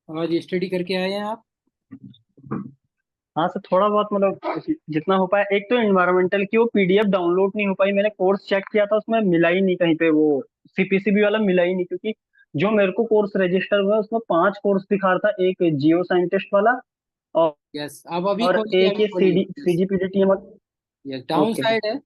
आज स्टडी करके आए हैं आप? हाँ सर, थोड़ा बहुत मतलब जितना हो पाया। एक तो एनवायरमेंटल की वो पीडीएफ डाउनलोड नहीं हो पाई। मैंने कोर्स चेक किया था, उसमें मिला ही नहीं कहीं पे, वो सीपीसीबी वाला मिला ही नहीं। क्योंकि जो मेरे को कोर्स रजिस्टर हुआ है उसमें 5 कोर्स दिखा रहा था, एक जियो साइंटिस्ट वाला और यस, आप अभी और खोलिए, एक अभी ये खोलिए। CGPDTM. Yes, down okay sir. Side है।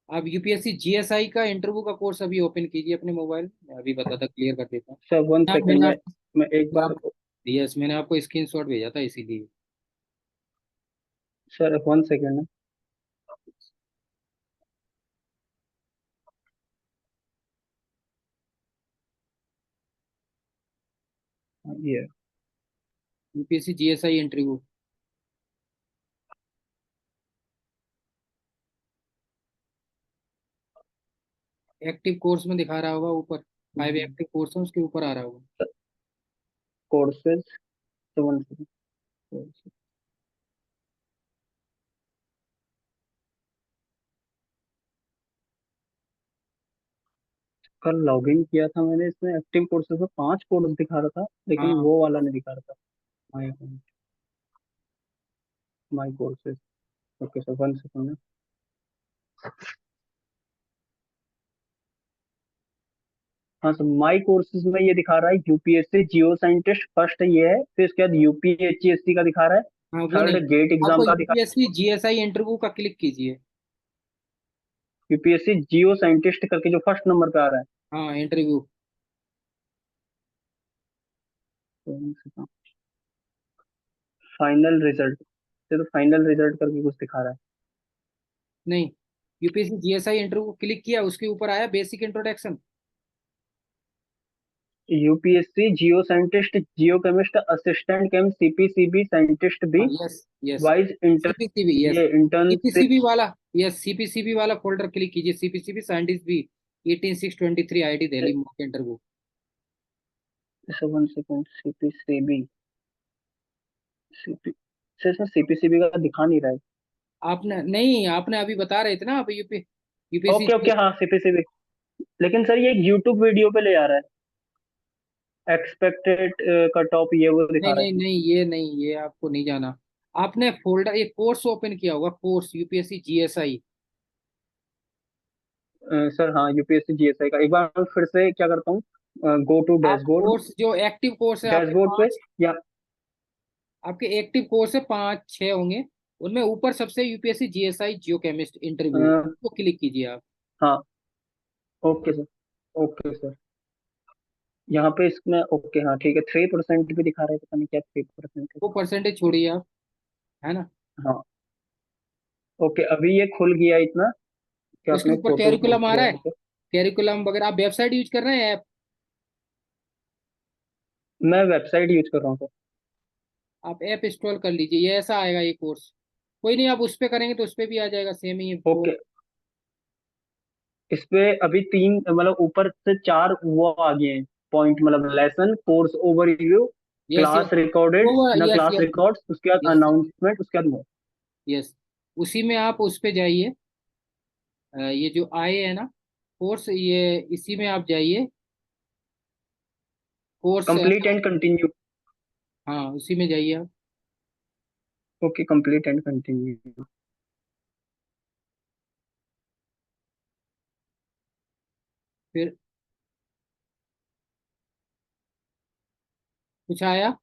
आप यूपीएससी जीएसआई का इंटरव्यू का कोर्स अभी ओपन कीजिए अपने मोबाइल में। अभी बताता, क्लियर कर देता हूँ। सर वन सेकेंड मैंने में आपको मैं एक बार। आप यस, मैंने आपको स्क्रीनशॉट भेजा था इसीलिए। Sir 1 second. ये UPSC GSI interview active course में दिखा रहा होगा ऊपर। 5 एक्टिव कोर्स है, उसके ऊपर आ रहा होगा। कोर्सेज। तो 1 सेकेंड। कल लॉगिन किया था मैंने, इसमें एक्टिव कोर्सेज में 5 कोर्स दिखा रहा था, लेकिन हाँ, वो वाला नहीं दिखा रहा था। My my courses. Okay sir, 1 second. हाँ सर, माई कोर्सेज में ये दिखा रहा है यूपीएससी जियो साइंटिस्ट फर्स्ट, ये है। फिर उसके बाद यूपीएचएससी का दिखा रहा है। हाँ, वो नहीं। थर्ड गेट एग्जाम आपको का दिखा यूपीएससी जीएसआई इंटरव्यू का क्लिक कीजिए। यूपीएससी जियो साइंटिस्ट करके जो फर्स्ट नंबर पे आ रहा हाँ, इंटरव्यू। है। Final result. ये तो फाइनल रिजल्ट करके कुछ दिखा रहा नहीं, यूपीएससी जीएसआई इंटरव्यू क्लिक किया, उसके ऊपर आया बेसिक इंट्रोडक्शन। है। यूपीएससी जियो साइंटिस्ट, जियो केमिस्ट, असिस्टेंट केम, सीपीसीबी साइंटिस्ट बी, हाँ, yes yes. Wise inter, CPCB, yes. ये इंटर्नशिप। सीपीसीबी वाला। यस, सीपीसीबी वाला फोल्डर क्लिक कीजिए। सीपीसीबी साइंटिस्ट भी 18623 ID Delhi mock interview. 1 second. CPCB. CP sir, इसमें सीपीसीबी का दिखा नहीं रहा है। आपने नहीं, आपने अभी बता रहे थे ना आप यूपीएससी। ओके ओके, हाँ सीपीसीबी। लेकिन सर ये यूट्यूब वीडियो पे ले आ रहा है। एक्सपेक्टेड कट ऑफ ये वो नहीं दिखा रहा नहीं नहीं, ये नहीं, ये आपको नहीं जाना। आपने फोल्डर, एक कोर्स ओपन किया होगा, कोर्स यूपीएससी जीएसआई। है। सर हाँ, यूपीएससी जीएसआई का एक बार मैं फिर से क्या करता हूँ, गो टू आप डैशबोर्ड। कोर्स जो एक्टिव कोर्स है आपके डैशबोर्ड पे, पांच, या आपके एक्टिव कोर्स है 5 6 होंगे। उनमें ऊपर सबसे यूपीएससी जीएसआई जियो केमिस्ट अ, इंटरव्यू, उसको क्लिक कीजिए आप। हाँ। Okay sir. Okay sir. यहाँ पे इसमें ओके, हाँ ठीक है, 3% भी दिखा रहा है, पता नहीं क्या 3% है। वो परसेंटेज छोड़िए आप, है ना। हाँ। ओके, अभी ये खुल गया इतना कि उसके आपने ऊपर फोटो कैरिकुलम आ रहा है। अपलोड कर। कैरिकुलम वगैरह, आप वेबसाइट यूज कर रहे हैं, ऐप? मैं वेबसाइट यूज कर रहा हूँ सर। आप ऐप इंस्टॉल कर लीजिए, ये ऐसा आएगा ये कोर्स। कोई नहीं, आप उस पे करेंगे तो उस पे भी आ जाएगा सेम ही वो। ओके, इस पे अभी 3 मतलब ऊपर से 4 वो आ गए हैं पॉइंट, मतलब lesson, course overview, yes yes, class recorded, वो न यस क्लास यस रिकॉर्ड्स, उसके बाद यस अनाउंसमेंट, उसके बाद more। यस। उसी में आप उस पे जाइए। ये जो आए है ना कोर्स, ये इसी में आप जाइए। Course, complete and continue. हाँ उसी में जाइए आप। Okay, complete and continue. फिर कुछ आया?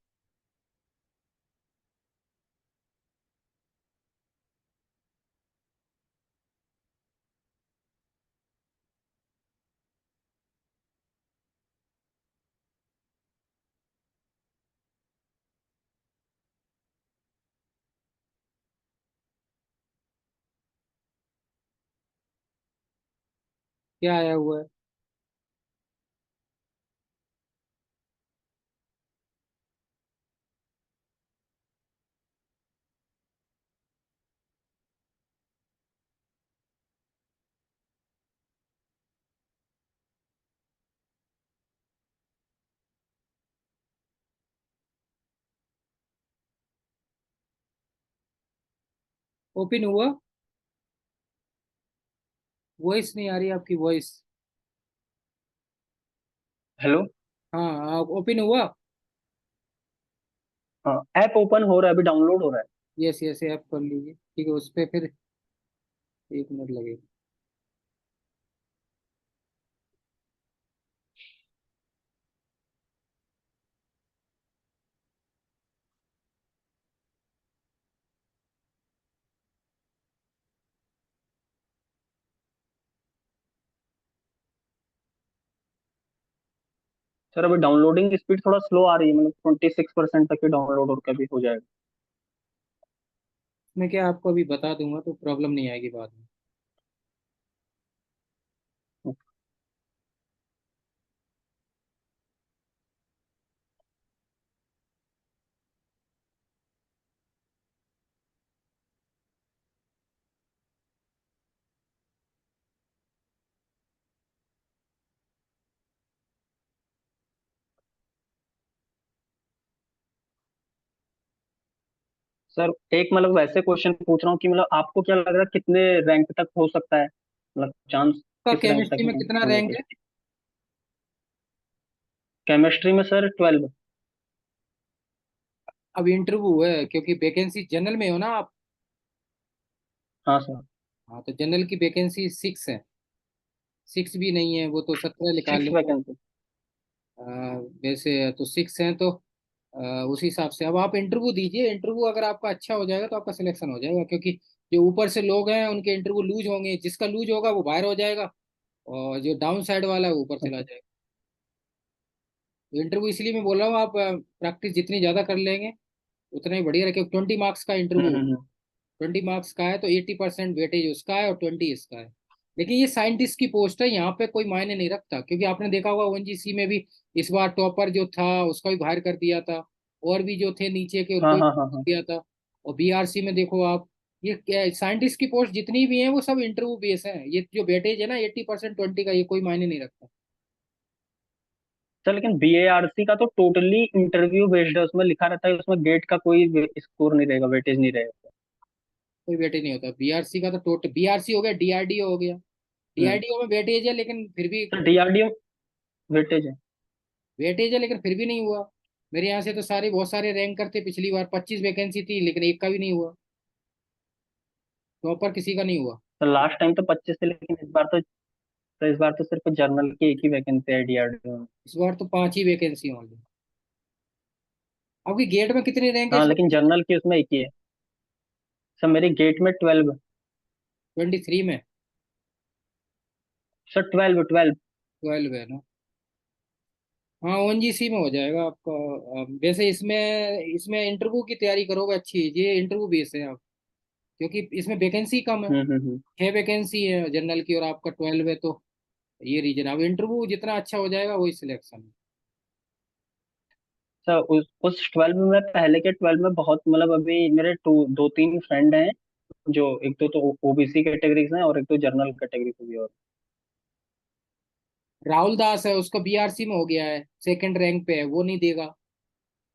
क्या आया हुआ है? ओपन हुआ? वॉइस नहीं आ रही आपकी, वॉइस। हेलो। हाँ ओपन हुआ। हाँ, ऐप ओपन हो रहा है, अभी डाउनलोड हो रहा है। यस यस, ऐप कर लीजिए, ठीक है, उस पर फिर 1 मिनट लगेगा। सर अभी डाउनलोडिंग स्पीड थोड़ा स्लो आ रही है, मतलब 26% तक ही डाउनलोड और कभी हो जाएगा। मैं क्या आपको अभी बता दूंगा तो प्रॉब्लम नहीं आएगी बाद में। सर एक मतलब वैसे क्वेश्चन पूछ रहा हूँ कि मतलब आपको क्या लग रहा है कितने रैंक तक हो सकता है, मतलब चांस आपका किस रैंक तक केमिस्ट्री में है कितना होने रैंक के। है? केमिस्ट्री में सर 12। अब इंटरव्यू है, क्योंकि वैकेंसी जनरल में हो ना आप। हाँ सर। हाँ, तो जनरल की वैकेंसी 6 है। 6 भी नहीं है, वो तो 17 निकाल 6 लेते हैं। वैकेंसी। वैसे तो 6 हैं, तो उस हिसाब से अब आप इंटरव्यू दीजिए। इंटरव्यू अगर आपका अच्छा हो जाएगा तो आपका सिलेक्शन हो जाएगा, क्योंकि जो ऊपर से लोग हैं उनके इंटरव्यू लूज होंगे, जिसका लूज होगा वो बाहर हो जाएगा, और जो डाउन साइड वाला है वो ऊपर चला जाएगा। तो इंटरव्यू इसलिए मैं बोल रहा हूँ, आप प्रैक्टिस जितनी ज़्यादा कर लेंगे उतना ही बढ़िया रहे। 20 मार्क्स का हम्म इंटरव्यू, हम्म हम्म। 20 मार्क्स का है, तो 80% वेटेज उसका है और 20 इसका है। लेकिन ये साइंटिस्ट की पोस्ट है, यहाँ पे कोई मायने नहीं रखता, क्योंकि आपने देखा होगा ओएनजीसी में भी इस बार टॉपर जो था उसका भी बाहर कर दिया था, और भी जो थे नीचे के हाँ उनको भी हाँ कर हाँ हाँ। दिया था। और बीआरसी में देखो आप, ये साइंटिस्ट की पोस्ट जितनी भी हैं वो सब इंटरव्यू बेस है। ये जो वेटेज है ना 80% 20 का, ये कोई मायने नहीं रखता। सर लेकिन बीएआरसी का तो टोटली इंटरव्यू बेस्ड है, उसमें लिखा रहता है, उसमें गेट का कोई स्कोर नहीं रहेगा, वेटेज नहीं रहेगा। कोई वेटेज नहीं होता बीआरसी का, तो टोटल बीआरसी हो गया, डीआरडीओ हो गया। हम्म। डीआरडीओ में वेटेज है लेकिन फिर भी, सर डीआरडीओ वेटेज है। वेटेज है लेकिन फिर भी नहीं हुआ। मेरे यहाँ से तो सारे बहुत सारे रैंक करते, पिछली बार 25 वैकेंसी थी लेकिन एक का भी नहीं हुआ, टॉपर किसी का नहीं हुआ। सर लास्ट टाइम तो 25 थे, लेकिन इस बार तो सिर्फ जर्नल की एक ही वैकेंसी है डीआरडीओ में। इस बार तो 5 ही वैकेंसी होंगी। आपकी गेट में कितनी रैंक है हाँ इस लेकिन बार? जर्नल की उसमें एक ही है। सर मेरी गेट में 12। 23 में? सर 12 12। 12 है ना? हाँ ओएनजीसी में हो जाएगा आपका। वैसे इसमें इसमें इंटरव्यू की तैयारी करोगे अच्छी, ये इंटरव्यू बेस है आप, क्योंकि इसमें वैकेंसी कम है। हम्म। 6 वैकेंसी है जनरल की और आपका 12 है, तो ये रीजन। अब इंटरव्यू जितना अच्छा हो जाएगा वही सिलेक्शन है। सर उस 12 में, पहले के 12 में बहुत मतलब अभी मेरे दो तीन फ्रेंड हैं, जो एक तो ओबीसी कैटेगरी से हैं और एक तो जनरल कैटेगरी से भी और। राहुल दास है, उसको बीआरसी में हो गया है, सेकंड रैंक पे है, वो नहीं देगा।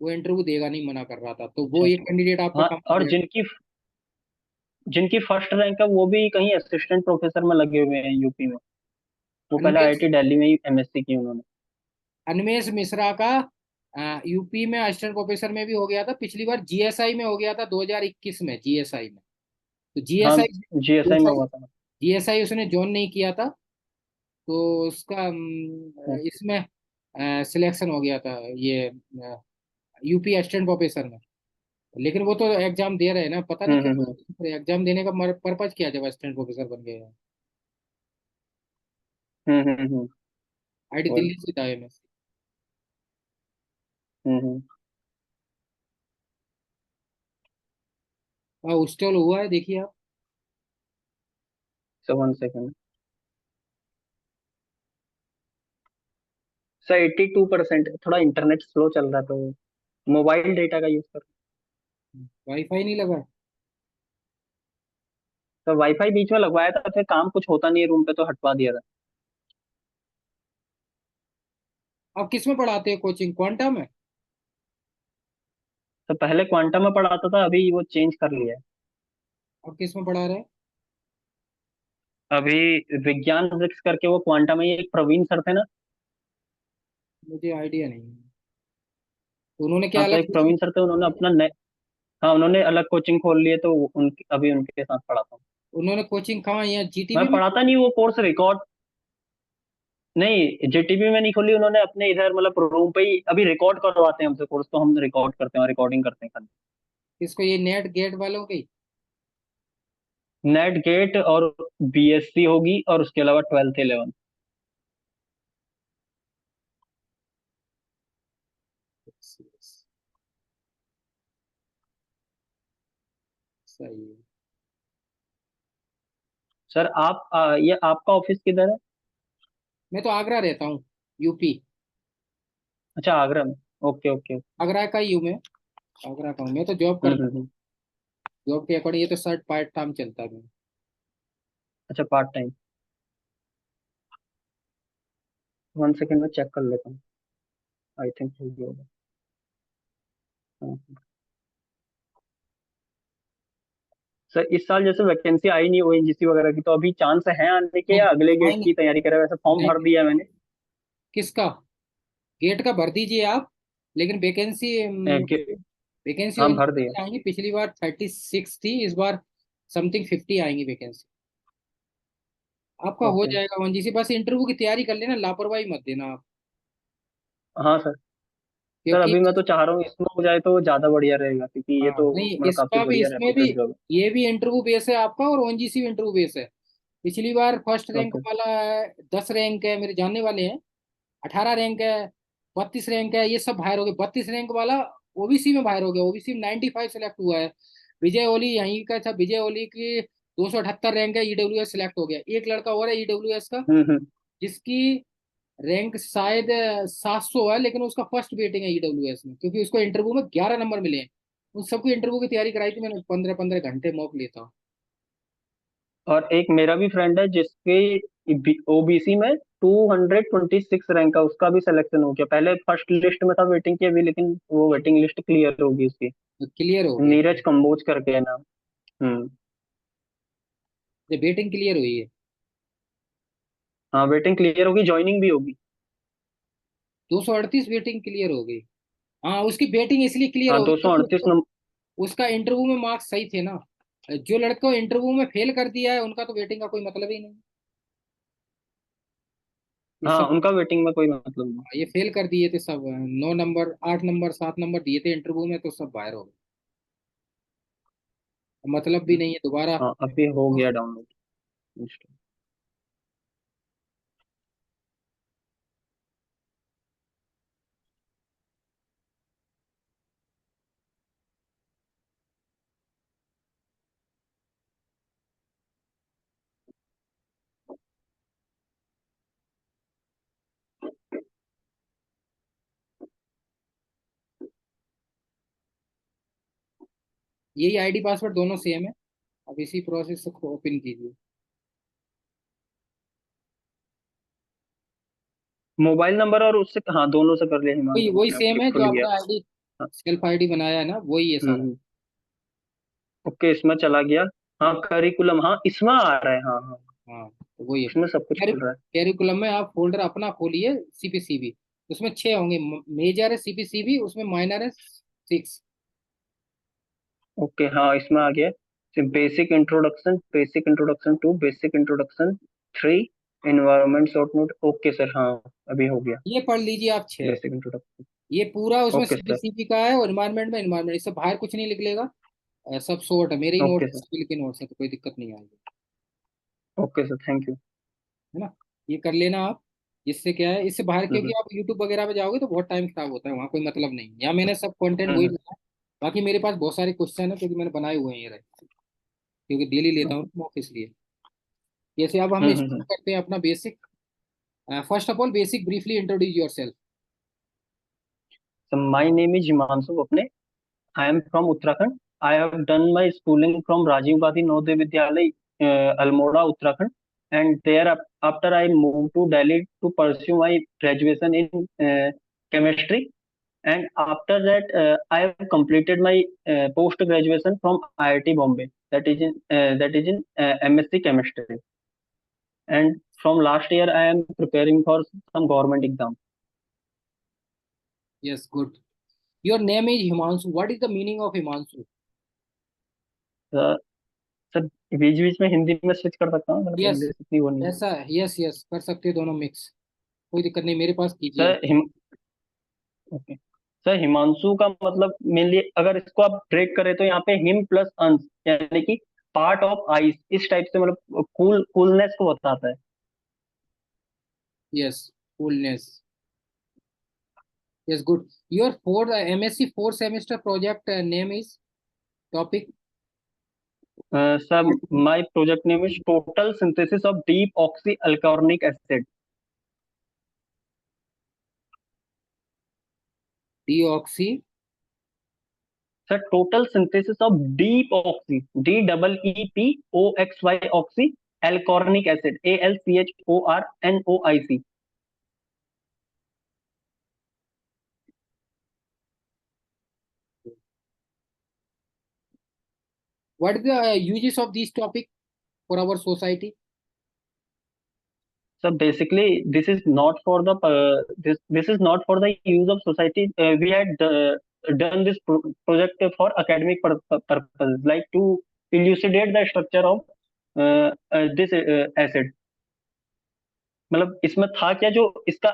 वो इंटरव्यू देगा नहीं, मना कर रहा था, तो वो अच्छा एक अच्छा। कैंडिडेट आपका हाँ, कम हो और गया। जिनकी जिनकी फर्स्ट रैंक है वो भी कहीं असिस्टेंट प्रोफेसर में लगे हुए हैं यूपी में। वो पहले अनमेश आईआईटी दिल्ली में ही एमएससी की उन्होंने। अनमेश मिश्रा का यूपी में असिस्टेंट प्रोफेसर में भी हो गया था, पिछली बार जीएसआई में हो गया था 2021 में, जीएसआई में। तो हाँ, जीएसआई जीएसआई में हुआ था। जीएसआई उसने ज्वाइन नहीं किया था, तो उसका हम्म इसमें सिलेक्शन हो गया था, ये यूपी असिस्टेंट प्रोफेसर में। लेकिन वो तो एग्जाम दे रहे हैं ना, पता नहीं हम्म हम्म क्या एग्जाम देने का पर्पज क्या है जब असिस्टेंट प्रोफेसर बन गए हैं। हम्म। आईटी वही। दिल्ली से था एमएस। हम्म। हॉस्टल हुआ है, देखिए आप। Sir 1 second. सर 82%, थोड़ा इंटरनेट स्लो चल रहा, तो मोबाइल डेटा का यूज कर। वाईफाई नहीं लगा? तो वाईफाई बीच में लगवाया था, फिर काम कुछ होता नहीं है रूम पे तो हटवा दिया था। आप किस में पढ़ाते हैं कोचिंग, क्वांटा में? तो पहले क्वांटम में पढ़ाता था, अभी वो चेंज कर लिया है। आप किस में पढ़ा रहे हैं? अभी विज्ञान फिजिक्स करके वो क्वांटम में ही एक प्रवीण सर थे ना। मुझे आइडिया नहीं है। तो उन्होंने क्या हाँ तो अलग एक प्रवीण सर थे, उन्होंने अपना हाँ उन्होंने अलग कोचिंग खोल लिए, तो उनकी अभी उनके साथ पढ़ाता हूँ। उन्होंने कोचिंग कहाँ, यहाँ मैं जीटीवी में? पढ़ाता नहीं, वो कोर्स रिकॉर्ड नहीं, जेटीबी में नहीं खोली उन्होंने, अपने इधर मतलब रूम पे ही अभी रिकॉर्ड करवाते हैं हमसे कोर्स, तो हम रिकॉर्ड करते हैं, रिकॉर्डिंग करते हैं खाली। इसको, ये नेट गेट वालों की? नेट गेट और बीएससी होगी, और उसके अलावा 12th 11th। सही है। सर आप ये आपका ऑफिस किधर है? मैं तो आगरा रहता हूँ, यूपी। अच्छा, आगरा में। Okay okay. आगरा का ही हूँ मैं। आगरा का हूँ, मैं तो जॉब करता हूँ। हम्म। जॉब के अकॉर्डिंग ये तो शर्ट पार्ट टाइम चलता है। अच्छा, पार्ट टाइम। 1 सेकेंड में चेक कर लेता हूँ। आई थिंक हो गया होगा। हाँ। सर इस साल जैसे वैकेंसी आई नहीं ओएनजीसी वगैरह की, तो अभी चांस है आने के, नहीं, या अगले गेट आएंगे। की तैयारी कर रहे हैं? वैसे फॉर्म नहीं, भर दिया है मैंने। किसका? गेट का भर दीजिए आप। लेकिन वैकेंसी, कि, वैकेंसी हाँ भर दिया। आएंगी। पिछली बार 36 थी, इस बार समथिंग 50 आएंगी वैकेंसी। आपका हो ओके। जाएगा ओएनजीसी, बस इंटरव्यू की तैयारी कर लेना, लापरवाही मत देना आप। हाँ सर। सर क्योंकि अभी मैं तो चाह रहा हूँ इसमें हो जाए तो ज्यादा बढ़िया रहेगा, क्योंकि ये हाँ, तो नहीं, मतलब काफी इसका भी, बढ़िया इसमें भी रेप्यूटेड जॉब ये भी इंटरव्यू बेस है आपका, और ओएनजीसी भी इंटरव्यू बेस है। पिछली बार फर्स्ट है। Rank okay. वाला है, 10 रैंक है, मेरे जानने वाले हैं। 18 रैंक है, 32 रैंक है, ये सब बाहर हो गए। 32 रैंक वाला ओबीसी में बाहर हो गया। ओबीसी में 95 सेलेक्ट हुआ है। विजय ओली यहीं का था, विजय ओली की 278 रैंक है, ईडब्ल्यूएस सेलेक्ट हो गया। एक लड़का और है ईडब्ल्यूएस का, हम्म। जिसकी रैंक शायद 700 है, लेकिन उसका फर्स्ट वेटिंग है ईडब्ल्यूएस में, क्योंकि उसको इंटरव्यू में 11 नंबर मिले हैं। उन सबकी इंटरव्यू की तैयारी कराई थी मैंने, 15-15 घंटे मॉक लेता हूँ। और एक मेरा भी फ्रेंड है जिसके ओबीसी में 226 रैंक का, उसका भी सिलेक्शन हो गया। पहले फर्स्ट लिस्ट में था वेटिंग की अभी, लेकिन वो वेटिंग लिस्ट क्लियर होगी उसकी। क्लियर हो गई? नीरज कंबोज करके है नाम। हम्म। वेटिंग क्लियर हुई है? हाँ वेटिंग क्लियर होगी, ज्वाइनिंग भी होगी। 238 वेटिंग क्लियर हो गई। हाँ, उसकी वेटिंग इसलिए क्लियर हाँ होगी दो सौ क्योंकि अड़तीस नंबर उसका इंटरव्यू में मार्क्स सही थे ना। जो लड़के को इंटरव्यू में फेल कर दिया है, उनका तो वेटिंग का कोई मतलब ही नहीं। ये हाँ सब, उनका वेटिंग में कोई मतलब नहीं। ये फेल कर दिए थे सब। 9 नंबर, 8 नंबर, 7 नंबर दिए थे इंटरव्यू में, तो सब बाहर हो गए। मतलब भी नहीं है दोबारा। हाँ अभी हो गया डाउनलोड। यही आईडी पासवर्ड दोनों सेम है। अब इसी प्रोसेस से ओपन कीजिए। मोबाइल नंबर और उससे, हाँ दोनों से कर लिया वही हिमांशु, वही अपने आप सेम है जो खुल गया। आपने आईडी, हाँ। सेल्फ आईडी बनाया है ना, वही है सारा। हम्म। ओके इसमें चला गया। हाँ करिकुलम, हाँ इसमें आ रहा है, हाँ हाँ। हाँ, तो वही है। इसमें सब कुछ खुल रहा है। कैरिकुलम में आप फोल्डर अपना खोलिए, सीपीसीबी। उसमें 6 होंगे। मेजर है सीपीसीबी, उसमें माइनर है 6। ओके हाँ इसमें आ गया। Basic introduction 3, environment short note. Okay sir, हाँ अभी हो गया। ये पढ़ लीजिए आप 6। Basic introduction. ये पूरा उसमें ओके सर। सीपीसीबी का है, और इन्वायरमेंट में इन्वायरमेंट, इससे बाहर कुछ नहीं लिख लेगा। सब शॉर्ट है, मेरे ही ओके नोट्स, सर। स्किल के नोट्स है, तो कोई दिक्कत नहीं आएगी। Okay sir, thank you. है ना? ये कर लेना आप। इससे क्या है, इससे बाहर, क्योंकि हम्म आप यूट्यूब वगैरह पे जाओगे तो बहुत टाइम खराब होता है, वहाँ कोई मतलब नहीं। यहाँ मैंने सब कंटेंट वही हम्म लिखा है। बाकी मेरे पास बहुत सारे क्वेश्चन है, क्योंकि मैंने बनाए हुए हैं ये रहे, क्योंकि डेली लेता हूँ मॉक, इसलिए। जैसे अब हम हम्म। स्टार्ट करते हैं अपना basic. First of all, basic briefly introduce your self. So my name is Himanshu Apne. I am from Uttarakhand. I have done my schooling from Rajiv Gandhi Navodaya Vidyalay, Almora, Uttarakhand, and after I moved to Delhi to pursue my graduation in chemistry. And after that, I have completed my post graduation from IIT Bombay. That is in MSc Chemistry. And from last year, I am preparing for some government exam. Yes, good. Your name is Himanshu. What is the meaning of Himanshu? Sir बीच बीच में हिंदी में switch कर सकता हूँ, मतलब yes, English इतनी वो नहीं है। ऐसा, यस यस कर सकते हैं दोनों मिक्स। कोई दिक्कत नहीं, मेरे पास कीजिए आप। सर ओके सर, हिमांशु का मतलब मेनली अगर इसको आप ब्रेक करें तो यहाँ पे हिम प्लस अंश, यानी कि पार्ट ऑफ आइस, इस टाइप से मतलब कूलनेस को बताता है। Yes, coolness. Yes, good. Your four MSc four semester project name is, topic. Sir my project name is total synthesis of deepoxy alchornoic acid. Deoxy. Sir total synthesis of deepoxy, DEEPOXY oxy alchornoic acid, ALCHORNOIC। What is the uses of this topic for our society? So basically, this is not for the use of society. We had done this project for academic purposes, like to elucidate the structure of this acid. मतलब इसमें था क्या, जो इसका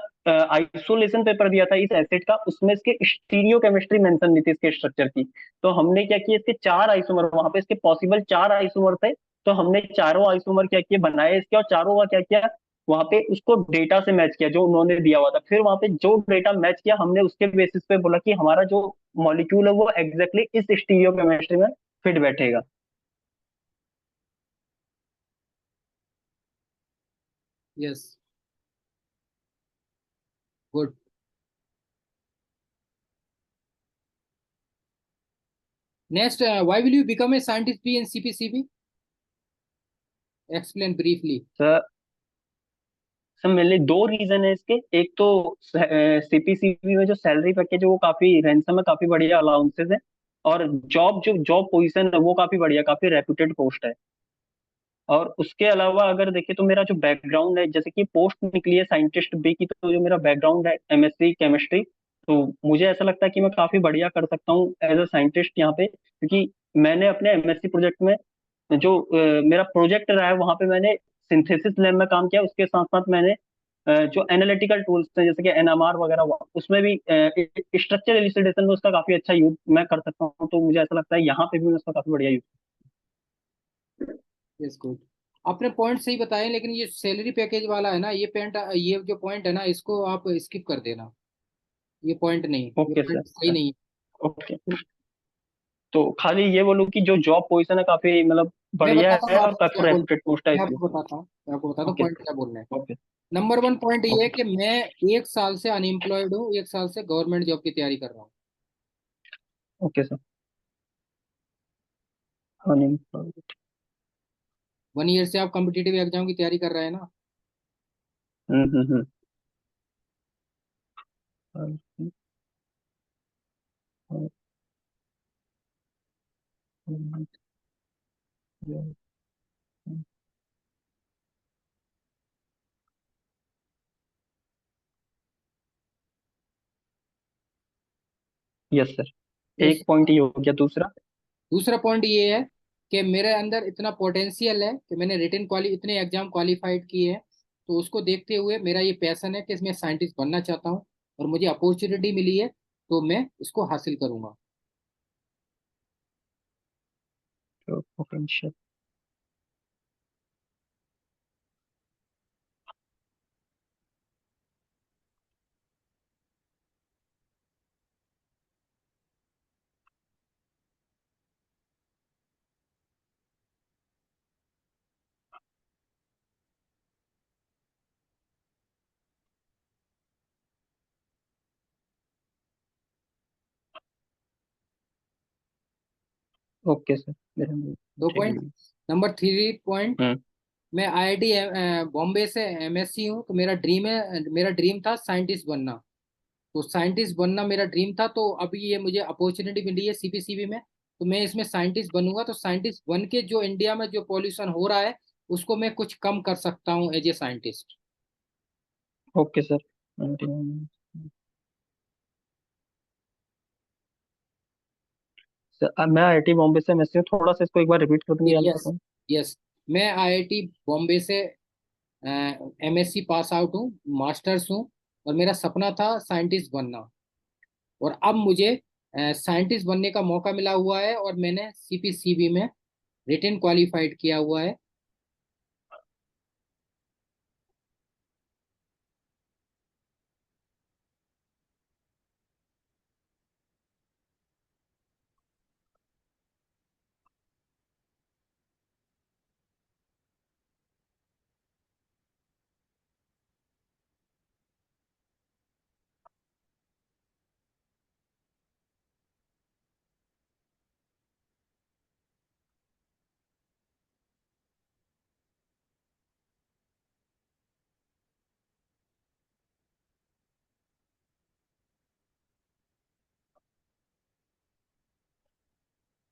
isolation paper दिया था इस acid का, उसमें इसके स्टीरियो केमिस्ट्री मेंशन नहीं थी इसके स्ट्रक्चर की। तो हमने क्या किया, इसके चार आइसोमर, वहां पे इसके पॉसिबल चार आइसोमर थे, तो हमने चारों आइसोमर क्या किए, बनाए इसके, और चारों का क्या किया, वहां पे उसको डेटा से मैच किया जो उन्होंने दिया हुआ था। फिर वहां पे जो डेटा मैच किया, हमने उसके बेसिस पे बोला कि हमारा जो मॉलिक्यूल है वो एग्जैक्टली इस स्टीरियो केमिस्ट्री में फिट बैठेगा। Yes, good. Next, why will you become a scientist be in CPCB? Explain briefly. Sir सब मेनली दो रीजन है इसके। एक तो CPCB में जो सैलरी पैकेज है वो काफी रैंसम है, काफी बढ़िया अलाउंसेस है, और जॉब पोजीशन है वो काफी बढ़िया, काफी रेप्यूटेड पोस्ट है। और उसके अलावा अगर देखें तो मेरा जो बैकग्राउंड है, जैसे कि पोस्ट निकली है साइंटिस्ट बी की, तो जो मेरा बैकग्राउंड है MSc केमिस्ट्री, तो मुझे ऐसा लगता है कि मैं काफी बढ़िया कर सकता हूँ एज अ साइंटिस्ट यहाँ पे, क्योंकि मैंने अपने MSc प्रोजेक्ट में जो मेरा प्रोजेक्ट रहा है वहां पे मैंने सिंथेसिस लैब में काम किया, उसके साथ साथ मैंने जो एनालिटिकल टूल्स हैं जैसे कि NMR वगैरह उसमें भी स्ट्रक्चर एलिसिडेशन में उसका काफी अच्छा यूज मैं कर सकता हूँ। तो मुझे ऐसा लगता है यहाँ पे भी मैं उसका काफी बढ़िया यूज। Yes, good. आपने पॉइंट सही बताए, लेकिन ये सैलरी पैकेज वाला है ना, ये जो पॉइंट है ना, इसको आप स्किप कर देना। ये पॉइंट नहीं, ये ओके पॉइंट सही सर। नहीं ओके, तो खाली ये बोलूँ कि जो जॉब पोजीशन है काफी मतलब है। मैं बढ़िया बताता हूँ है और आपको क्या काफी बोल रेप्यूटेड पोस्ट है मैं इसकी। आपको बताता हूँ मैं आपको बताता हूँ ओके पॉइंट सर। क्या बोलना है। ओके। नंबर वन पॉइंट ये है ओके। कि मैं 1 साल से अनएम्प्लॉयड हूँ, 1 साल से गवर्नमेंट जॉब की तैयारी कर रहा हूँ। Okay sir. अनएम्प्लॉयड। 1 ईयर से आप कॉम्पिटिटिव एग्जाम की तैयारी कर रहे हैं ना। हम्म। Yes sir. यस। एक पॉइंट ये हो गया। दूसरा? दूसरा पॉइंट ये है कि मेरे अंदर इतना पोटेंशियल है कि मैंने रिटन क्वाली इतने एग्जाम क्वालिफाइड किए हैं। तो उसको देखते हुए मेरा ये पैशन है कि मैं साइंटिस्ट बनना चाहता हूँ, और मुझे अपॉर्चुनिटी मिली है, तो मैं इसको हासिल करूंगा। पोटेंशियल। Okay sir. मेरा दो ठीक पॉइंट। है। नंबर थ्री पॉइंट, हम्म। मैं IIT बॉम्बे से MSc हूँ। तो मेरा ड्रीम था साइंटिस्ट बनना। तो साइंटिस्ट बनना मेरा ड्रीम था, तो अभी ये मुझे अपॉर्चुनिटी मिली है CPCB में। तो मैं इसमें साइंटिस्ट बनूंगा, तो साइंटिस्ट बन के जो इंडिया में जो पॉल्यूशन हो रहा है उसको मैं कुछ कम कर सकता हूँ as a scientist. Okay sir. मैं आईआईटी बॉम्बे से एमएससी हूँ। थोड़ा सा इसको एक बार रिपीट कर दूंगी जानता यस, हूँ। यस। मैं आईआईटी बॉम्बे से एमएससी पास आउट हूँ, मास्टर्स हूँ। और मेरा सपना था साइंटिस्ट बनना। और अब मुझे साइंटिस्ट बनने का मौका मिला हुआ है, और मैंने सीपीसीबी में रिटेन क्वालिफाइड किया हुआ है।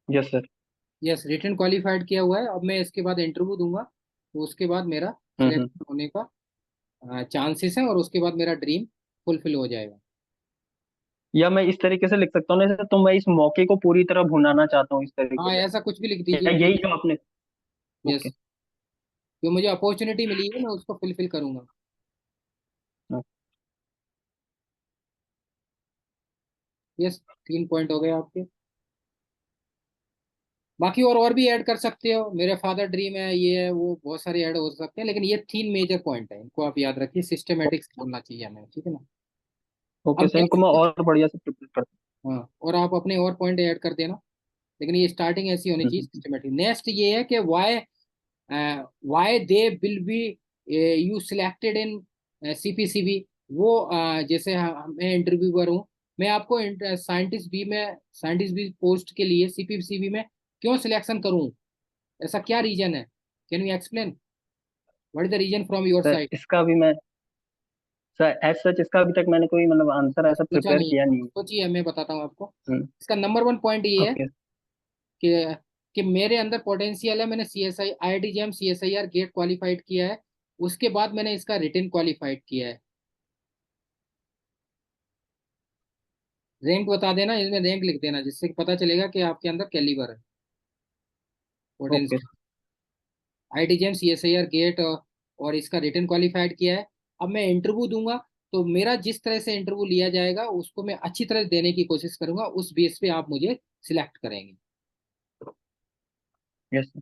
Yes sir. Yes, written qualified किया हुआ है। अब मैं इसके बाद इंटरव्यू दूंगा, तो उसके बाद मेरा हम्म। सिलेक्शन होने का चांसेस है, और उसके बाद मेरा ड्रीम फुलफिल हो जाएगा। या मैं इस तरीके से लिख सकता हूँ ना सर, तो मैं इस मौके को पूरी तरह भुनाना चाहता हूँ, इस तरीके हाँ, से। ऐसा कुछ भी लिख या दीजिए। यही जो आपने। Yes, okay. जो मुझे अपॉर्चुनिटी मिली है मैं उसको फुलफिल करूंगा। यस, 3 पॉइंट हो गए आपके। बाकी और भी ऐड कर सकते हो, मेरे फादर ड्रीम है, ये है वो, बहुत सारे ऐड हो सकते हैं, लेकिन ये 3 मेजर पॉइंट है, इनको आप याद रखिए। सिस्टमेटिक्स बोलना चाहिए हमें, ठीक है ना। ओके अब सर, इनको मैं नेक्स्ट। और बढ़िया से प्रिपेयर करता हाँ, और आप अपने और पॉइंट ऐड कर देना, लेकिन ये स्टार्टिंग ऐसी होनी हूँ। चाहिए, सिस्टमेटिक। नेक्स्ट ये है कि why they will be you selected in CPCB. वो जैसे मैं इंटरव्यूअर हूँ, मैं आपको साइंटिस्ट बी पोस्ट के लिए सीपीसीबी में क्यों सिलेक्शन करूँ? ऐसा क्या रीजन है? Can you explain what is the reason from your sir side? इसका भी मैं, सर एज सच इसका अभी तक मैंने कोई मतलब आंसर ऐसा सोचा प्रिपेयर नहीं है, किया नहीं है। सोचिए, मैं बताता हूँ आपको। हम्म। इसका नंबर 1 पॉइंट ये है ओके। कि मेरे अंदर पोटेंशियल है। मैंने CSI IIT JAM CSIR GATE qualified किया है। उसके बाद मैंने इसका रिटेन क्वालिफाइड किया है। रैंक बता देना, इसमें रैंक लिख देना, जिससे कि पता चलेगा कि आपके अंदर कैलिबर है, okay. Potential. IIT JAM CSIR GATE और इसका रिटेन क्वालिफाइड किया है। अब मैं इंटरव्यू दूंगा, तो मेरा जिस तरह से इंटरव्यू लिया जाएगा उसको मैं अच्छी तरह देने की कोशिश करूंगा, उस बेस पे आप मुझे सिलेक्ट करेंगे। Yes sir.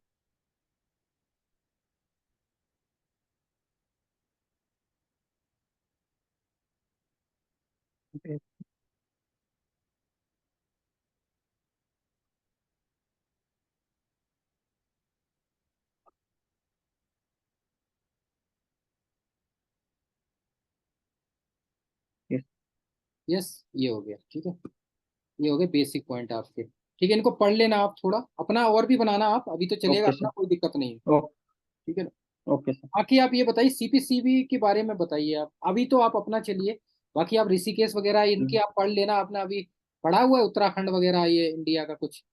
यस। यस, ये हो गया, ठीक है। ये हो गए बेसिक पॉइंट आपके, ठीक है। इनको पढ़ लेना आप थोड़ा, अपना और भी बनाना आप, अभी तो चलेगा ओके अपना, सर। कोई दिक्कत नहीं है, ओ ठीक है ना। Okay sir. बाकी आप ये बताइए, सीपीसीबी के बारे में बताइए आप, अभी तो आप अपना चलिए। बाकी आप ऋषिकेश वगैरह इनके हम्म। आप पढ़ लेना, अपना अभी पढ़ा हुआ है उत्तराखंड वगैरह, ये इंडिया का कुछ।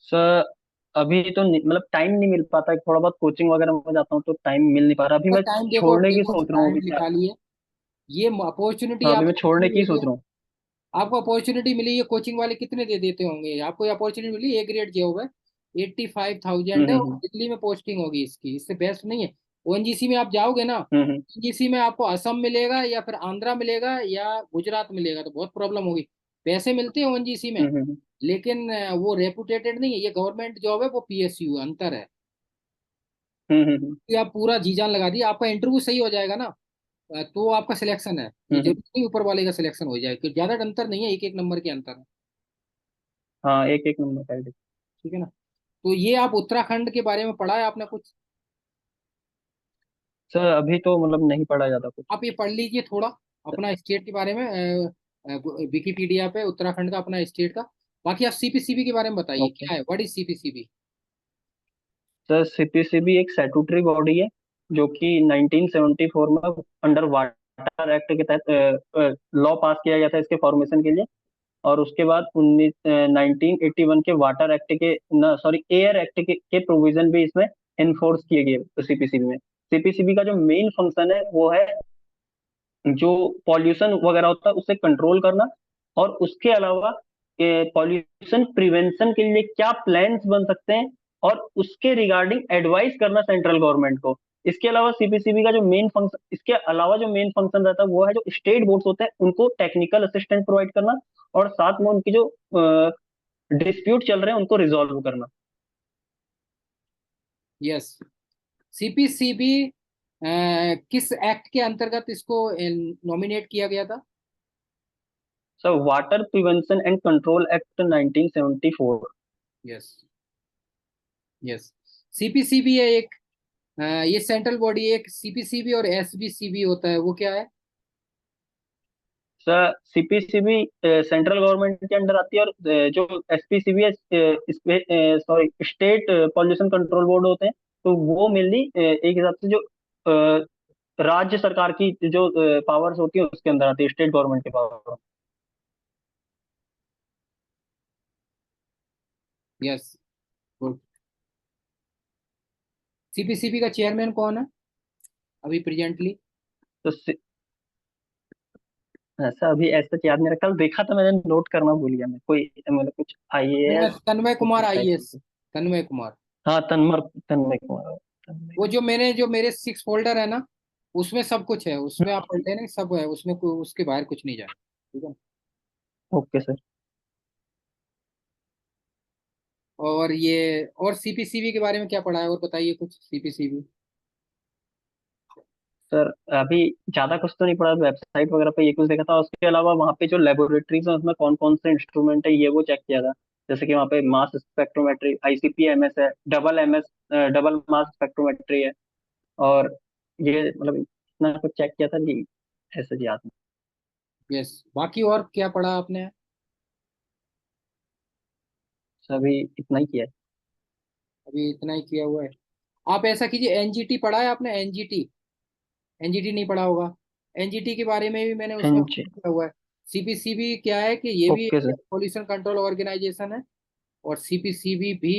सर अभी तो मतलब टाइम नहीं मिल पाता है, थोड़ा बहुत कोचिंग वगैरह में जाता हूँ तो टाइम मिल नहीं पा रहा, अभी तो मैं टाइम देखो, छोड़ने की देखो सोच रहा हूँ टाइम अभी क्या। निकालिए। ये अपॉर्चुनिटी हाँ अभी मैं आपको छोड़ने मिली की हुई सोच है। रहा हूँ। आपको अपॉर्चुनिटी मिली है, कोचिंग वाले कितने दे देते होंगे आपको? अपॉर्चुनिटी मिली, ए ग्रेड जॉब है, 85,000 है, और हम्म। दिल्ली में पोस्टिंग होगी इसकी, इससे बेस्ट नहीं है। ओएनजीसी में आप जाओगे ना, हम्म। ओएनजीसी में आपको असम मिलेगा, या फिर आंध्रा मिलेगा, या गुजरात मिलेगा, तो बहुत प्रॉब्लम होगी। पैसे मिलते हैं ओएनजीसी में, हम्म। लेकिन वो रेपुटेटेड नहीं है। ये गवर्नमेंट जॉब है, वो पीएसयू, अंतर है। ये आप पूरा जी जान लगा दिए, आपका इंटरव्यू सही हो जाएगा ना, तो आपका सिलेक्शन है। ये हम्म। जरूरी नहीं ऊपर वाले का सिलेक्शन हो जाए, क्योंकि ज्यादा अंतर नहीं है, एक एक नंबर के अंतर है, हाँ एक एक नंबर का ID। ठीक है ना। तो ये आप उत्तराखंड के बारे में पढ़ा है आपने कुछ? सर अभी तो मतलब नहीं पढ़ा जाता कुछ। आप ये पढ़ लीजिए थोड़ा, अपना स्टेट के बारे में, विकिपीडिया पे उत्तराखंड का अपना स्टेट का। बाकी आप सीपीसीबी के बारे में बताइए, ओके। क्या है, what is CPCB? Sir CPCB एक स्टैट्यूटरी बॉडी है जो कि 1974 में अंडर वाटर एक्ट के तहत लॉ पास किया गया था इसके फॉर्मेशन के लिए। और उसके बाद 1981 के वाटर एक्ट के, ना सॉरी, एयर एक्ट के प्रोविजन भी इसमें इन्फोर्स किए गए सीपीसीबी में। सीपीसीबी का जो मेन फंक्शन है वो है जो पॉल्यूशन वगैरह होता है उसे कंट्रोल करना, और उसके अलावा पॉल्यूशन प्रिवेंशन के लिए क्या प्लान्स बन सकते हैं, और उसके रिगार्डिंग एडवाइस करना सेंट्रल गवर्नमेंट को। इसके अलावा सीपीसीबी का जो मेन फंक्शन, इसके अलावा जो मेन फंक्शन रहता है वो है जो स्टेट बोर्ड्स होते हैं उनको टेक्निकल असिस्टेंट प्रोवाइड करना, और साथ में उनकी जो डिस्प्यूट चल रहे हैं उनको रिजॉल्व करना। यस। सीपीसीबी किस एक्ट के अंतर्गत इसको नॉमिनेट किया गया था? Sir water prevention and control act 1974। Yes. Yes. CPCB है एक, ये सेंट्रल बॉडी है। एक सीपीसीबी और एसबीसीबी होता है, वो क्या है? सर सीपीसीबी सेंट्रल गवर्नमेंट के अंडर आती है, और जो एसपीसीबी है, sorry, state pollution control board होते हैं। तो वो मेनली एक हिसाब से जो अ, राज्य सरकार की जो पावर्स होती है उसके अंदर आती है, स्टेट गवर्नमेंट के पावर। यस। गुड। सीपीसीबी का चेयरमैन कौन है अभी प्रेजेंटली? तो ऐसा अभी ऐसा याद नहीं रहा, कल देखा था मैंने, नोट करना भूल गया मैं, कोई मतलब कुछ तन्मय आईएएस तन्मय कुछ कुमार टाइप आईएएस। का। तन्मय कुमार। हाँ तन्मय कुमार, तन्मय वो कुमार। जो मेरे 6 फोल्डर है ना, उसमें सब कुछ है। उसमें आप पढ़ते हैं ना, सब है उसमें, उसके बाहर कुछ नहीं जाए, ठीक है ना? Okay sir. और ये, और सीपीसीबी के बारे में क्या पढ़ा है, और बताइए कुछ सीपीसीबी। सर अभी ज्यादा कुछ तो नहीं पढ़ा, वेबसाइट वगैरह पे ये कुछ देखा था। उसके अलावा वहाँ पे जो लेबोरेटरीज है उसमें कौन कौन से इंस्ट्रूमेंट है ये वो चेक किया था। जैसे कि वहाँ पे मास स्पेक्ट्रोमेट्री, आईसीपीएमएस है, double MS, double mass spectrometry है, और ये मतलब इतना कुछ चेक किया था कि ऐसे जी याद नहीं। यस। बाकी और क्या पढ़ा आपने? सर अभी इतना ही किया है। अभी इतना ही किया हुआ है। आप ऐसा कीजिए, एनजीटी पढ़ा है आपने? एनजीटी, एनजीटी नहीं पढ़ा होगा। एनजीटी के बारे में भी मैंने उसमें जी। किया हुआ है। सीपीसीबी क्या है कि ये भी okay sir. Pollution control organisation है, और सीपीसीबी भी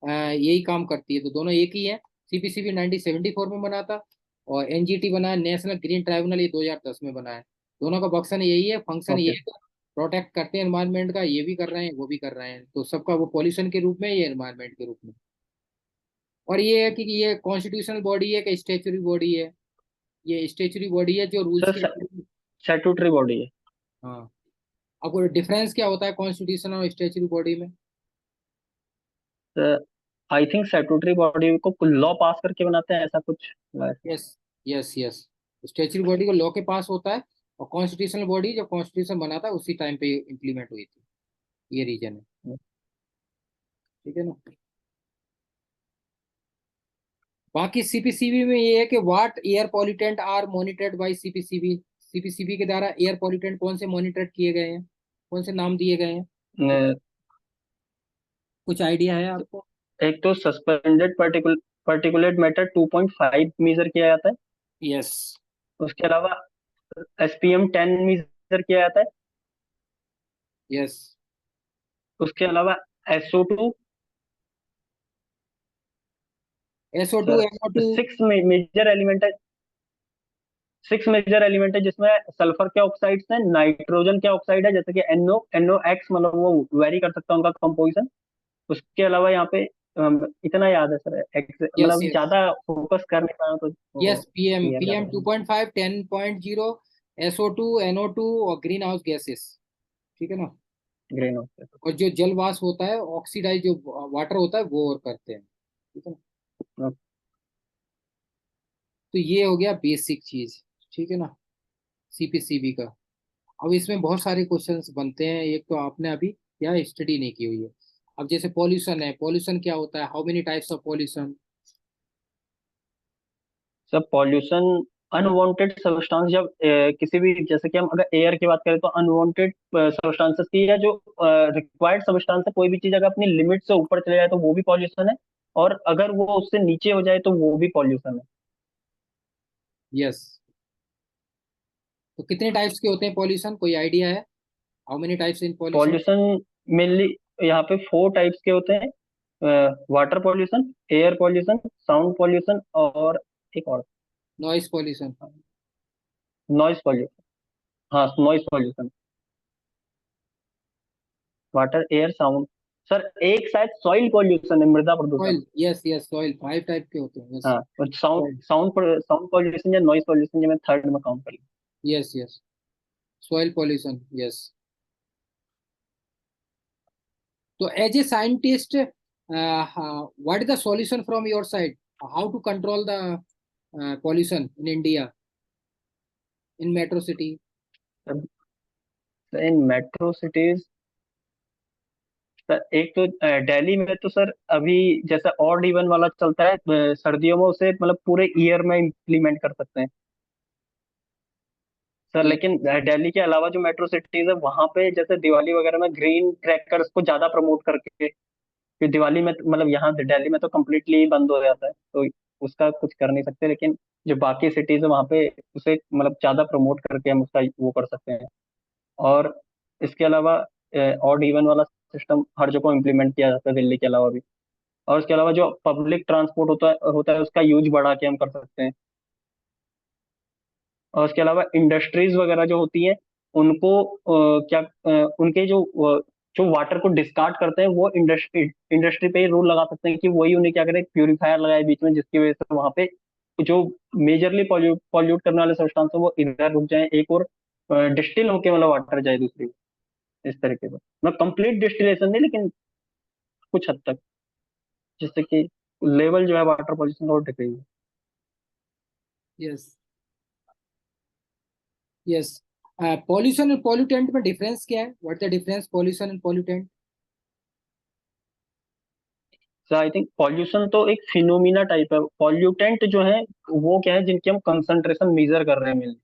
यही काम करती है, तो दोनों एक ही है। सीपीसीबी 1974 में बना था, और एनजीटी बना है, नेशनल ग्रीन ट्राइब्यूनल, ये 2010 में बना है। दोनों का फंक्शन यही है, फंक्शन ये ओके। है, प्रोटेक्ट करते हैं एनवायरनमेंट का। ये भी कर रहे हैं, वो भी कर रहे हैं, तो सबका वो पॉल्यूशन के रूप में, ये एनवायरनमेंट के रूप में। और ये है कि ये कॉन्स्टिट्यूशनल बॉडी है कि स्टेचुरी बॉडी है? ये स्टेचुरी बॉडी है जो रूल्स सर के। स्टैट्यूटरी बॉडी है। हाँ। आपको डिफरेंस क्या होता है कॉन्स्टिट्यूशन और स्टेचुरी बॉडी में? Sir I think statutory body को लॉ पास करके बनाते हैं, ऐसा कुछ है। Yes. Yes. Yes. Statutory body को लॉ के पास होता है, और कॉन्स्टिट्यूशनल बॉडी जब कॉन्स्टिट्यूशन बना था उसी टाइम पे इम्प्लीमेंट हुई थी। ये रीजन है, ठीक है ना? बाकी सीपीसीबी में ये है कि what air pollutant are monitored by CPCB. CPCB के द्वारा एयर पॉल्यूटेंट कौन से मॉनिटर किए गए हैं, कौन से नाम दिए गए हैं? अ, कुछ आइडिया है आपको? एक तो सस्पेंडेड पार्टिकुलेट मैटर 2.5 मीजर किया जाता है। यस। उसके अलावा एसपीएम 10 मीजर किया जाता है। यस। उसके अलावा SO2। SO2, sir NO2। Six major element है, 6 मेजर एलिमेंट है जिसमें सल्फर के ऑक्साइड्स हैं, नाइट्रोजन के ऑक्साइड है जैसे कि NOx, मतलब वो वेरी कर सकता है उनका कंपोजिशन। उसके अलावा यहाँ पे इतना याद है सर, यस। मतलब यस। ज्यादा फोकस कर नहीं पाया तो वो यस। पीएम क्लियर पीएम कर। 2.5, 10.0, SO2, NO2 और ग्रीन हाउस गैसेस, ठीक है ना? Green house. और जो जल वाष्प होता है, ऑक्सीडाइज जो वाटर होता है, वो और करते हैं, ठीक है ना? तो ये हो गया बेसिक चीज, ठीक है ना, सीपीसीबी का। अब इसमें बहुत सारे क्वेश्चंस बनते हैं। एक तो आपने अभी क्या स्टडी नहीं की हुई है। अब जैसे पॉल्यूशन है, पॉल्यूशन क्या होता है, how many types of pollution? सब पॉल्यूशन अनवांटेड सब्सटेंस, जब किसी भी, जैसे कि हम अगर एयर की बात करें तो अनवांटेड सब्सटेंसेस की, या जो रिक्वायर्ड सब्सटेंस है, कोई भी चीज अगर अपनी लिमिट से ऊपर चले जाए तो वो भी पॉल्यूशन है, और अगर वो उससे नीचे हो जाए तो वो भी पॉल्यूशन है। यस। तो कितने टाइप्स के होते हैं पॉल्यूशन, कोई आइडिया है? How many types in pollution? Pollution mainly यहाँ पे 4 टाइप्स के होते हैं: water pollution, air pollution, sound pollution, और एक और नॉइस पॉल्यूशन। Noise pollution. हाँ, noise pollution. Water, air, sound. Sir एक शायद सॉइल पॉल्यूशन है, मृदा प्रदूषण। Soil, yes yes, soil 5 type के होते हैं, यस। हाँ, और साउंड साउंड साउंड पॉल्यूशन या नॉइस पॉल्यूशन, जो मैं थर्ड में काउंट कर। Yes yes, soil pollution, yes. तो as a scientist, what is the solution from your side? How to control the pollution in India, in metro city? In metro cities, sir एक तो दिल्ली में तो sir अभी जैसा odd even वाला चलता है, सर्दियों में उसे मतलब पूरे ईयर में इम्प्लीमेंट कर सकते हैं सर। ये, लेकिन दिल्ली के अलावा जो मेट्रो सिटीज है वहां पे जैसे दिवाली वगैरह में ग्रीन क्रैकर्स को ज्यादा प्रमोट करके, कि दिवाली में मतलब यहाँ दिल्ली में तो कम्प्लीटली बंद हो जाता है, तो उसका कुछ कर नहीं सकते। लेकिन जो बाकी सिटीज है वहाँ पे उसे मतलब ज्यादा प्रमोट करके हम उसका वो कर सकते हैं। और इसके अलावा ऑड इवन वाला सिस्टम हर जगह इम्प्लीमेंट किया जाता है दिल्ली के अलावा भी। और उसके अलावा जो पब्लिक ट्रांसपोर्ट होता है उसका यूज बढ़ा के हम कर सकते हैं। और उसके अलावा इंडस्ट्रीज वगैरह जो होती हैं उनको उनके जो वाटर को डिस्कार्ड करते हैं वो इंडस्ट्री इंडस्ट्री पे ही रूल लगा सकते हैं कि वही उन्हें क्या करें, प्यूरिफायर लगाए बीच में, जिसकी वजह से वहां पे जो मेजरली पॉल्यूट करने वाले सब्सटेंस है वो इधर रुक जाए, एक और डिस्टिल होके मतलब वाटर जाए दूसरी। इस तरीके से मतलब कंप्लीट डिस्टिलेशन नहीं, लेकिन कुछ हद तक, जिससे कि लेवल जो है वाटर पॉल्यूशन और डिक्रीज। Yes yes. पॉल्यूशन और पॉल्यूटेंट में डिफरेंस क्या है? What the difference pollution and pollutant? So I think pollution तो एक फिनोमिना टाइप है, पॉल्यूटेंट जो है वो क्या है, जिनकी हम कंसंट्रेशन मेजर कर रहे हैं mainly.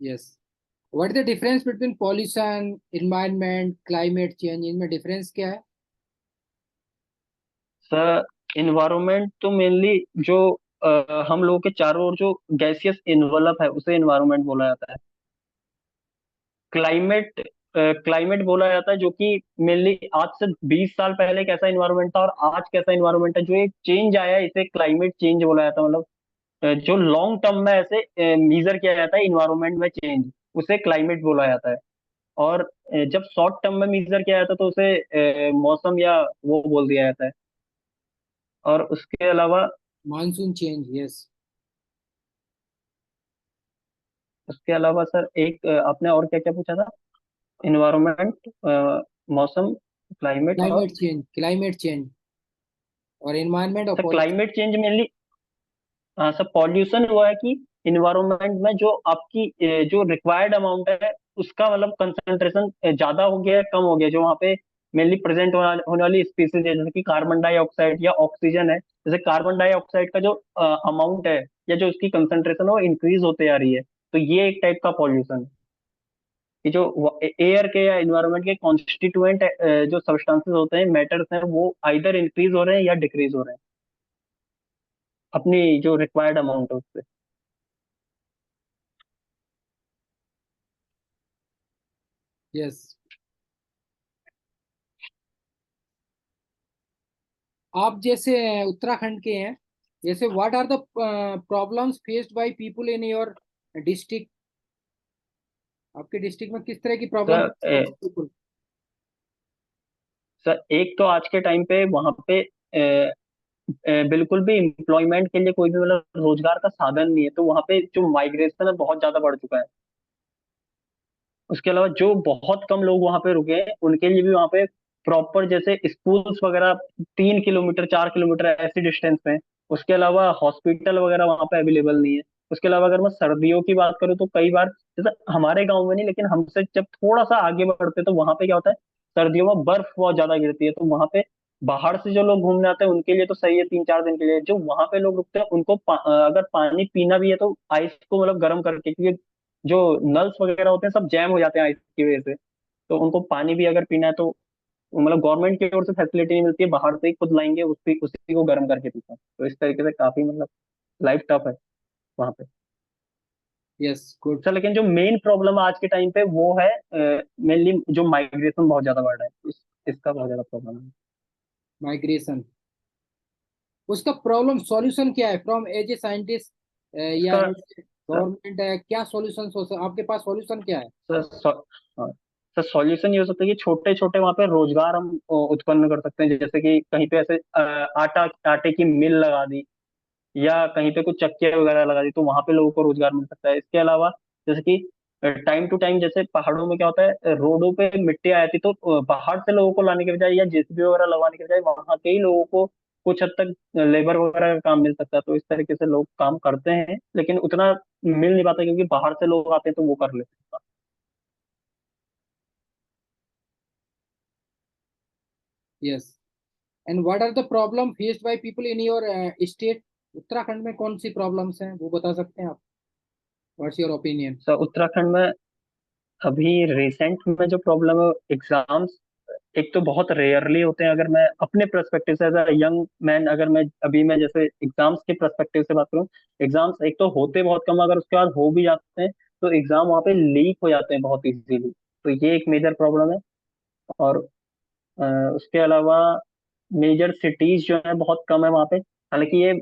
Yes. What the difference between pollution, environment, climate change, इनमें डिफरेंस क्या है? सर इन्वायरमेंट तो मेनली जो हम लोगों के चारों ओर जो गैसियस इन्वलप है उसे इन्वायरमेंट बोला जाता है। क्लाइमेट क्लाइमेट बोला जाता है जो कि मेनली आज से 20 साल पहले कैसा इन्वायरमेंट था और आज कैसा इन्वायरमेंट है, जो एक चेंज आया है इसे क्लाइमेट चेंज बोला जाता है। मतलब जो लॉन्ग टर्म में ऐसे मीजर किया जाता है इन्वायरमेंट में चेंज, उसे क्लाइमेट बोला जाता है। और जब शॉर्ट टर्म में मीजर किया जाता है तो उसे मौसम या वो बोल दिया जाता है। और उसके अलावा मानसून चेंज, यस। सर एक आपने और क्या क्या पूछा था? इन्वायरमेंट, मौसम, क्लाइमेट और क्लाइमेट चेंज और एनवायरनमेंट और sir pollution. Climate change mainly. हाँ सर, पॉल्यूशन हुआ है कि इन्वायरमेंट में जो आपकी जो रिक्वायर्ड अमाउंट है उसका मतलब कंसंट्रेशन ज्यादा हो गया है, कम हो गया है। जो वहाँ पे मेनली प्रेजेंट होने वाली स्पीसीज है, जैसे कि कार्बन डाइऑक्साइड या ऑक्सीजन है। जैसे कार्बन डाइऑक्साइड का जो अमाउंट है या जो उसकी कंसंट्रेशन है वो इंक्रीज होते आ रही है, तो ये एक टाइप का पॉल्यूशन है। कि जो एयर के या इन्वायरमेंट के कॉन्स्टिट्यूएंट जो सब्सटेंसेस होते हैं, मैटर्स हैं, वो आइदर इंक्रीज हो रहे हैं या डिक्रीज हो रहे हैं अपनी जो रिक्वायर्ड अमाउंट है उससे। यस। आप जैसे उत्तराखंड के हैं, जैसे what are the problems faced by people in your district? आपके डिस्ट्रिक्ट में किस तरह की प्रॉब्लम सर फेस करते हैं people? सर एक तो आज के टाइम पे वहां पे बिल्कुल भी एम्प्लॉयमेंट के लिए कोई भी मतलब रोजगार का साधन नहीं है, तो वहां पे जो माइग्रेशन है बहुत ज्यादा बढ़ चुका है। उसके अलावा जो बहुत कम लोग वहां पे रुके हैं उनके लिए भी वहां पे प्रॉपर जैसे स्कूल्स वगैरह 3 किलोमीटर 4 किलोमीटर ऐसी डिस्टेंस पे हैं। उसके अलावा हॉस्पिटल वगैरह वहां पे अवेलेबल नहीं है। उसके अलावा अगर मैं सर्दियों की बात करूँ तो कई बार, जैसे हमारे गांव में नहीं लेकिन हमसे जब थोड़ा सा आगे बढ़ते हैं तो वहां पे क्या होता है, सर्दियों में बर्फ बहुत ज्यादा गिरती है, तो वहां पे बाहर से जो लोग घूमने आते हैं उनके लिए तो सही है 3 4 दिन के लिए। जो वहां पे लोग रुकते हैं उनको अगर पानी पीना भी है तो आइस को मतलब गर्म करके, क्योंकि जो नल्स वगैरह होते हैं सब जैम हो जाते हैं आइस की वजह से। तो उनको पानी भी अगर पीना है तो मतलब गवर्नमेंट की ओर से फैसिलिटी नहीं मिलती है, बाहर से ही खुद लाएंगे, उसी उसी को गर्म करके पीते हैं। तो इस तरीके से काफी मतलब लाइफ टफ है वहाँ पे। Yes, good. अच्छा, लेकिन जो मेन प्रॉब्लम आज के टाइम पे वो है मेनली जो माइग्रेशन बहुत ज्यादा बढ़ रहा है, इसका बहुत ज्यादा प्रॉब्लम है। माइग्रेशन, उसका प्रॉब्लम सॉल्यूशन क्या है फ्रॉम एज ए साइंटिस्ट, या इसका गवर्नमेंट है, क्या सॉल्यूशन हो आपके पास, सॉल्यूशन क्या है? सर हाँ, सर सॉल्यूशन ये हो सकता है कि छोटे छोटे वहाँ पे रोजगार हम उत्पन्न कर सकते हैं, जैसे कि कहीं पे ऐसे आटे की मिल लगा दी, या कहीं पे कुछ चक्कियाँ वगैरह लगा दी, तो वहां पे लोगों को रोजगार मिल सकता है। इसके अलावा जैसे कि टाइम टू टाइम जैसे पहाड़ों में क्या होता है, रोडों पे मिट्टी आ जाती, तो बाहर से लोगों को लाने के बजाय या जेसीबी वगैरह लगवाने के बजाय वहां के ही लोगों को कुछ हद तक लेबर वगैरह का काम मिल सकता है। तो इस तरीके से लोग काम करते हैं, लेकिन उतना मिल नहीं पाता क्योंकि बाहर से लोग आते हैं तो वो कर लेते हैं। Yes. And what are the problem faced by people in your state? Uttarakhand में कौन सी प्रॉब्लम्स हैं वो बता सकते हैं आप? What's your opinion? Sir Uttarakhand में अभी रिसेंट में जो प्रॉब्लम है, एग्जाम्स एक तो बहुत रेयरली होते हैं। अगर मैं अपने पर्सपेक्टिव से एज अ यंग मैन, अगर मैं जैसे एग्जाम्स के पर्सपेक्टिव से बात करूं, एग्जाम्स एक तो होते बहुत कम, अगर उसके बाद हो भी जाते हैं तो एग्जाम वहाँ पे लीक हो जाते हैं बहुत इजीली। तो ये एक मेजर प्रॉब्लम है। और अ, उसके अलावा मेजर सिटीज जो है बहुत कम है वहाँ पे। हालांकि ये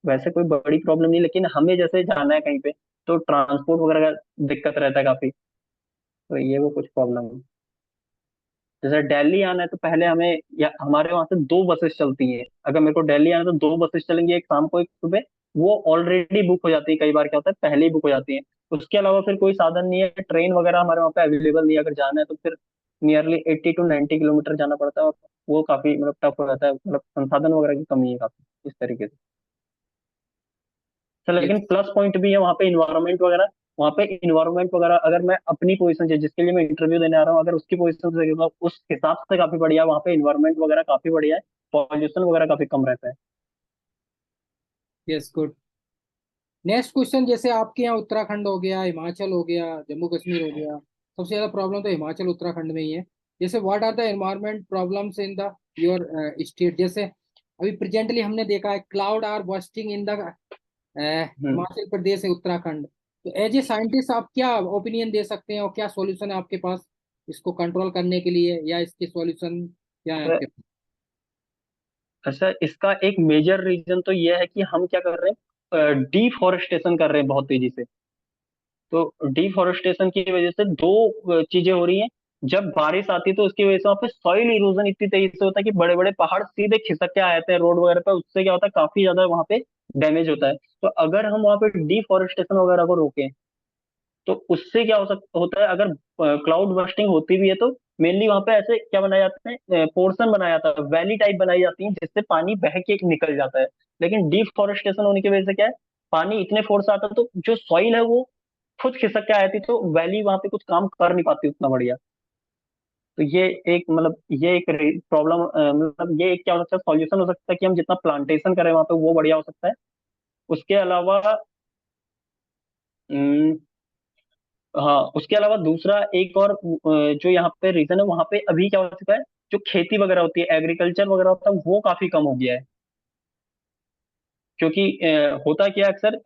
वैसे कोई बड़ी प्रॉब्लम नहीं, लेकिन हमें जैसे जाना है कहीं पे तो ट्रांसपोर्ट वगैरह का दिक्कत रहता है काफी। तो ये वो कुछ प्रॉब्लम है। जैसे दिल्ली आना है तो पहले हमें, या हमारे वहां से दो बसेस चलती हैं, अगर मेरे को दिल्ली आना है तो दो बसेस चलेंगी, एक शाम को एक सुबह। वो ऑलरेडी बुक हो जाती है, कई बार क्या होता है पहले ही बुक हो जाती है। उसके अलावा फिर कोई साधन नहीं है, ट्रेन वगैरह हमारे वहाँ पे अवेलेबल नहीं है। अगर जाना है तो फिर नियरली 80 to 90 किलोमीटर जाना पड़ता है, और वो काफी मतलब टफ हो जाता है, मतलब संसाधन वगैरह की कमी है काफी इस तरीके से। तो लेकिन यस। प्लस पॉइंट भी है वहाँ पे, इन्वायरमेंट वगैरह। वहाँ पे इन्वायरमेंट वगैरह अगर मैं अपनी पोजीशन से, जिसके लिए मैं इंटरव्यू देने आ रहा हूँ, अगर उसकी पोजीशन से देखूंगा उस हिसाब से काफी बढ़िया है। वहाँ पे इन्वायरमेंट वगैरह काफी बढ़िया है, पॉल्यूशन वगैरह काफी कम रहता है। Yes, good. नेक्स्ट क्वेश्चन, जैसे आपके यहाँ उत्तराखंड हो गया, हिमाचल हो गया, जम्मू कश्मीर हो गया, सबसे ज्यादा प्रॉब्लम तो हिमाचल उत्तराखंड में ही है। जैसे what are the environment problems in the your state? जैसे अभी प्रेजेंटली हमने देखा है cloud are bursting in the hmm. Himachal Pradesh है, उत्तराखंड। तो एज ए साइंटिस्ट आप क्या ओपिनियन दे सकते हैं और क्या सॉल्यूशन है आपके पास इसको कंट्रोल करने के लिए, या इसके सॉल्यूशन क्या है तो आपके पास? अच्छा, इसका एक मेजर रीजन तो ये है कि हम क्या कर रहे हैं, डिफॉरेस्टेशन कर रहे हैं बहुत तेजी से। तो डिफॉरेस्टेशन की वजह से दो चीजें हो रही हैं। जब बारिश आती है तो उसकी वजह से वहाँ पे सॉइल इरोजन इतनी तेजी से होता है कि बड़े बड़े पहाड़ सीधे खिसक के आ जाते हैं रोड वगैरह पे। उससे क्या होता है, काफी ज्यादा वहाँ पे डैमेज होता है। तो अगर हम वहाँ पे डिफॉरेस्टेशन वगैरह को रोकें तो उससे क्या होता है, अगर क्लाउड बर्स्टिंग होती भी है तो मेनली वहां पे ऐसे क्या बनाए जाते हैं, पोर्शन बनाया जाता है, वैली टाइप बनाई जाती है, जिससे पानी बह के निकल जाता है। लेकिन डिफॉरेस्टेशन होने की वजह से क्या है, पानी इतने फोर्स आता है तो जो सॉइल है वो खुद खिसक के आती, तो वैली वहां पे कुछ काम कर नहीं पाती उतना बढ़िया। तो ये एक मतलब ये एक प्रॉब्लम, मतलब ये एक क्या हो सकता है, सॉल्यूशन हो सकता है कि हम जितना प्लांटेशन करें वहां पे वो बढ़िया हो सकता है। उसके अलावा हाँ, उसके अलावा दूसरा एक और जो यहाँ पे रीजन है, वहां पे अभी क्या हो चुका है, जो खेती वगैरह होती है, एग्रीकल्चर वगैरह होता है, वो काफी कम हो गया है। क्योंकि होता क्या है अक्सर,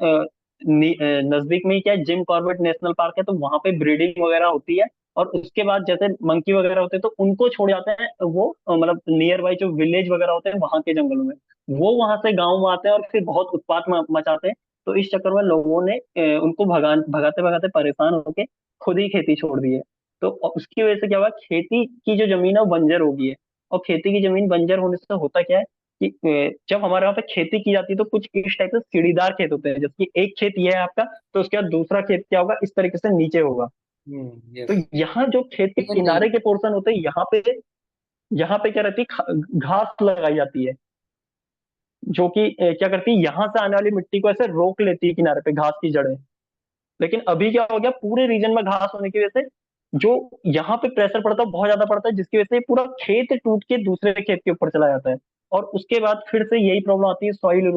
नजदीक में ही क्या है, जिम कॉर्बेट नेशनल पार्क है, तो वहां पे ब्रीडिंग वगैरह होती है। और उसके बाद जैसे मंकी वगैरह होते हैं तो उनको छोड़ जाते हैं वो, मतलब नियर बाई जो विलेज वगैरह होते हैं वहां के जंगलों में, वो वहां से गाँव में आते हैं और फिर बहुत उत्पात मचाते हैं। तो इस चक्कर में लोगों ने उनको भगाते भगाते परेशान होके खुद ही खेती छोड़ दी है। तो उसकी वजह से क्या हुआ, खेती की जो जमीन है वो बंजर हो गई है। और खेती की जमीन बंजर होने से होता क्या है कि जब हमारे यहाँ पे खेती की जाती है तो कुछ इस टाइप से सीढ़ीदार खेत होते हैं, जबकि एक खेत ये है आपका, तो उसके बाद दूसरा खेत क्या होगा, इस तरीके से नीचे होगा। तो यस। यहाँ जो खेत के किनारे के पोर्शन होते हैं, यहाँ पे क्या रहती है, घास लगाई जाती है, जो कि क्या करती है, यहाँ से आने वाली मिट्टी को ऐसे रोक लेती है किनारे पे, घास की जड़ें। लेकिन अभी क्या हो गया, पूरे रीजन में घास होने की वजह से जो यहाँ पे प्रेशर पड़ता है बहुत ज्यादा पड़ता है, जिसकी वजह से पूरा खेत टूट के दूसरे खेत के ऊपर चला जाता है। और उसके बाद फिर से यही प्रॉब्लम आती है, सॉइल